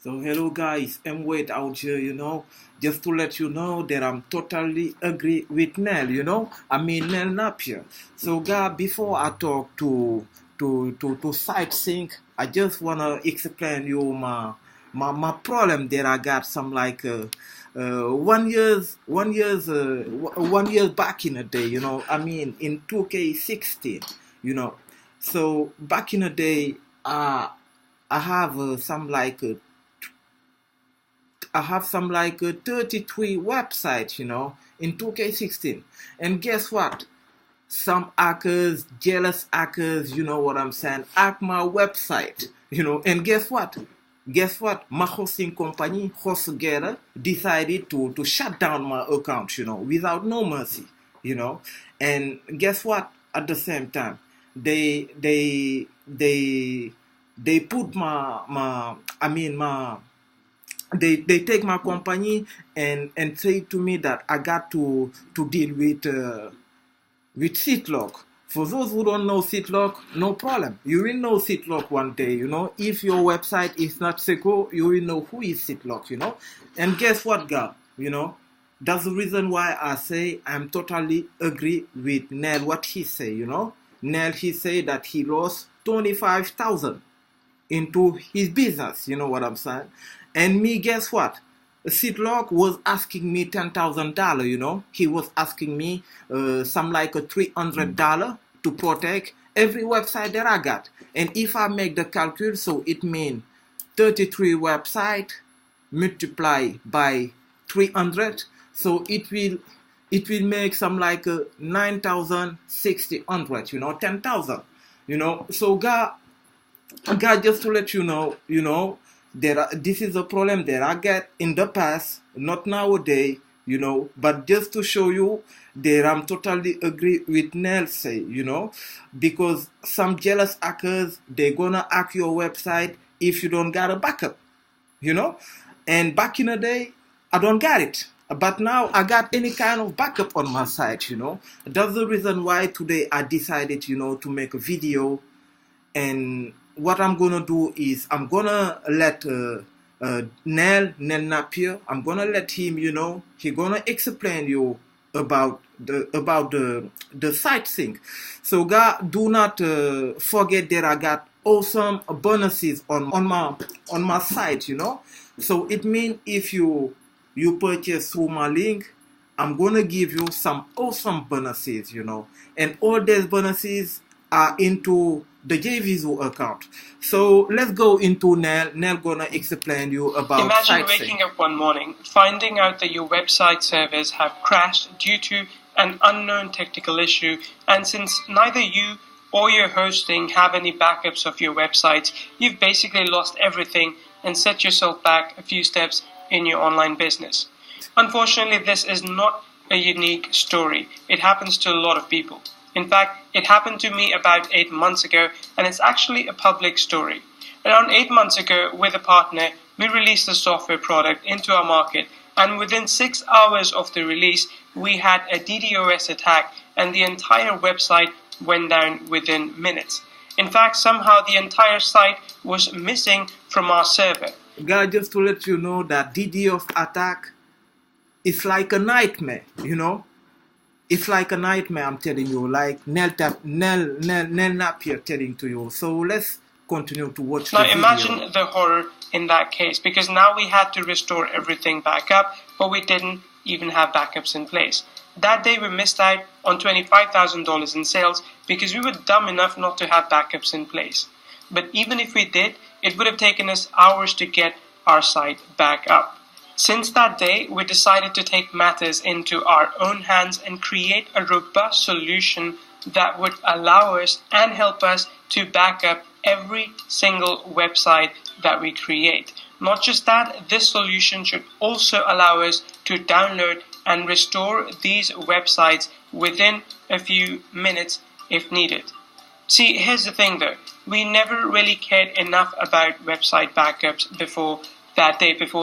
So hello guys, I'm Wade out here, just to let you know that I'm totally agree with Nell, Nell Napier. So guys, before I talk to SiteSync, I just wanna explain you my problem that I got some like 1 year back in the day, in 2K16, you know. So back in the day, I have some like 33 websites, in 2K16. And guess what? Some hackers, jealous hackers, you know what I'm saying, hack my website, and guess what? Guess what? My hosting company, HostGator, decided to shut down my account, without no mercy, And guess what? At the same time, they they they they put they take my company and say to me that I got to deal with SeatLock. For those who don't know SeatLock, no problem. You will know SeatLock one day, If your website is not secure, you will know who is SeatLock, And guess what, guy? That's the reason why I say I'm totally agree with Nell what he say, Nell, he say that he lost 25,000 into his business, you know what I'm saying? And me, guess what? SeatLock was asking me $10,000, He was asking me some like a $300 to protect every website that I got. And if I make the calculation, so it means 33 websites multiplied by 300, so it will make some like 9,600, 10,000, So God, just to let you know, this is a problem that I get in the past, not nowadays, but just to show you that I'm totally agree with Nelson, because some jealous hackers, they're gonna hack your website if you don't got a backup, and back in the day, I don't got it. But now I got any kind of backup on my site, That's the reason why today I decided, to make a video. And what I'm gonna do is I'm gonna let Nell Napier, I'm gonna let him, he gonna explain you about the SiteSync. So guys, do not forget that I got awesome bonuses on my site, So it means if you purchase through my link, I'm gonna give you some awesome bonuses, and all these bonuses are into the JVZoo account. So let's go into Nell. Nell gonna explain you about Imagine SiteSync. waking up one morning, finding out that your website servers have crashed due to an unknown technical issue, and since neither you or your hosting have any backups of your websites, you've basically lost everything and set yourself back a few steps in your online business. Unfortunately, this is not a unique story. It happens to a lot of people. In fact, it happened to me about 8 months ago, and it's actually a public story. Around 8 months ago, with a partner, we released a software product into our market, and within 6 hours of the release, we had a DDoS attack, and the entire website went down within minutes. In fact, somehow the entire site was missing from our server. Guys, just to let you know that DDoS attack is like a nightmare, It's like a nightmare, I'm telling you, like Nell Napier telling to you. So let's continue to watch the Now video. imagine the horror in that case, because now we had to restore everything back up, but we didn't even have backups in place. That day we missed out on $25,000 in sales because we were dumb enough not to have backups in place. But even if we did, it would have taken us hours to get our site back up. Since that day, we decided to take matters into our own hands and create a robust solution that would allow us and help us to back up every single website that we create. Not just that, this solution should also allow us to download and restore these websites within a few minutes if needed. See, here's the thing though, we never really cared enough about website backups before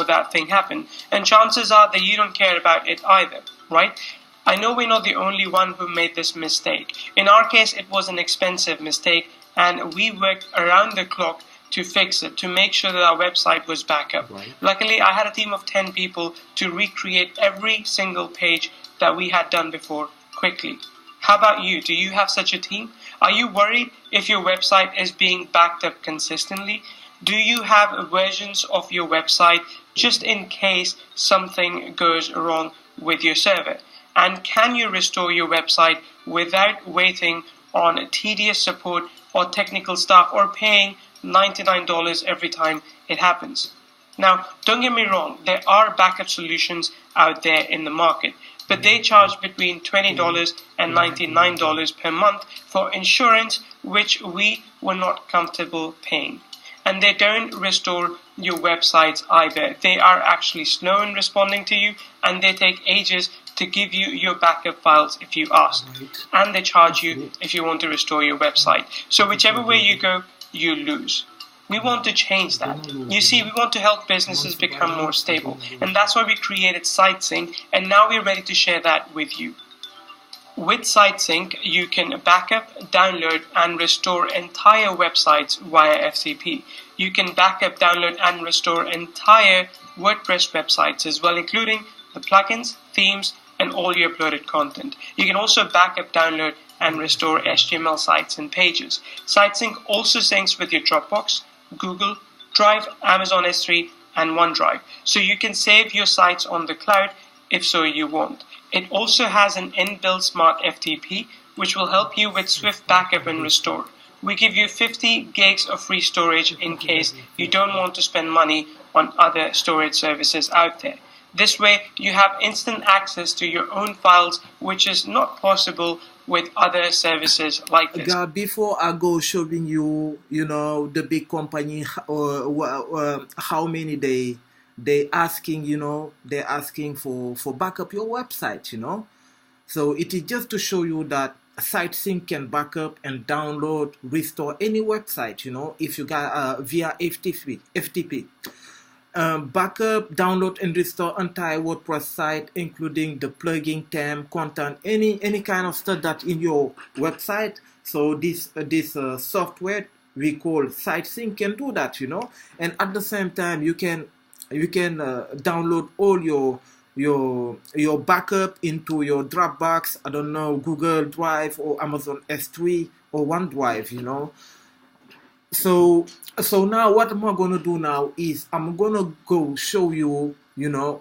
that thing happened, and chances are that you don't care about it either, right? I know we're not the only one who made this mistake. In our case, it was an expensive mistake, and we worked around the clock to fix it, to make sure that our website was back up. Right. Luckily, I had a team of 10 people to recreate every single page that we had done before quickly. How about you? Do you have such a team? Are you worried if your website is being backed up consistently? Do you have versions of your website just in case something goes wrong with your server? And can you restore your website without waiting on tedious support or technical staff or paying $99 every time it happens? Now, don't get me wrong, there are backup solutions out there in the market, but they charge between $20 and $99 per month for insurance, which we were not comfortable paying. And they don't restore your websites either. They are actually slow in responding to you, and they take ages to give you your backup files if you ask. And they charge you if you want to restore your website. So whichever way you go, you lose. We want to change that. You see, we want to help businesses become more stable. And that's why we created SiteSync, and now we're ready to share that with you. With SiteSync, you can backup, download, and restore entire websites via FTP. You can backup, download, and restore entire WordPress websites as well, including the plugins, themes, and all your uploaded content. You can also backup, download, and restore HTML sites and pages. SiteSync also syncs with your Dropbox, Google Drive, Amazon S3, and OneDrive, so you can save your sites on the cloud if so you want. It also has an inbuilt smart FTP, which will help you with swift backup and restore. We give you 50 gigs of free storage in case you don't want to spend money on other storage services out there. This way, you have instant access to your own files, which is not possible with other services like this. Before I go showing you, the big company, how many they asking, they're asking for backup your website, So it is just to show you that SiteSync can backup and download, restore any website, if you got via FTP. Backup, download, and restore entire WordPress site, including the plugin, theme, content, any kind of stuff that in your website. So this software we call SiteSync can do that, And at the same time, you can download all your backup into your Dropbox, I don't know, Google Drive or Amazon S3 or OneDrive, So now what am I going to do now is I'm going to go show you,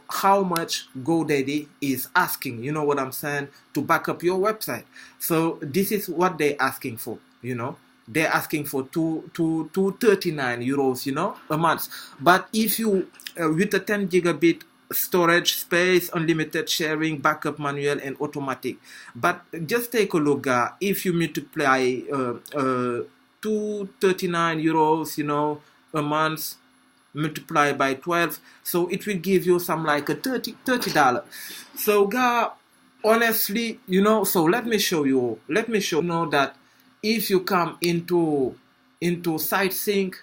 how much GoDaddy is asking, what I'm saying, to back up your website. So this is what they're asking for, They're asking for 239 euros, a month. But if you, with a 10 gigabit storage space, unlimited sharing, backup manual, and automatic. But just take a look, if you multiply 239 euros, a month, multiply by 12, so it will give you some like a $30. So, honestly, so let me show you that if you come into SiteSync,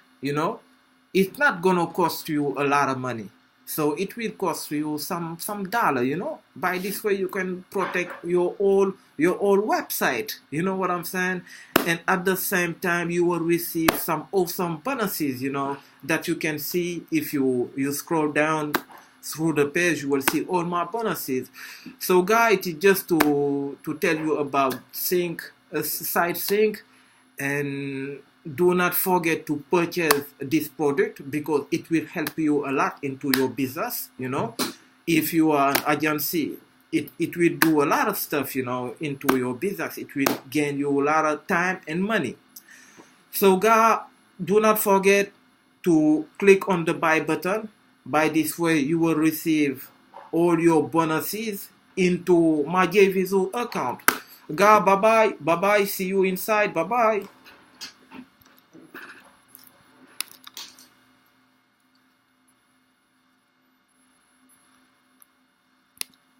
it's not gonna cost you a lot of money. So it will cost you some dollar, By this way you can protect your old website. You know what I'm saying? And at the same time you will receive some awesome bonuses, that you can see if you scroll down through the page. You will see all my bonuses. So guys, it's just to tell you about SiteSync, and do not forget to purchase this product because it will help you a lot into your business, If you are an agency, it will do a lot of stuff, into your business. It will gain you a lot of time and money. So guys, do not forget to click on the buy button. By this way, you will receive all your bonuses into my JVZoo account. Guys, bye-bye. Bye-bye. See you inside. Bye-bye.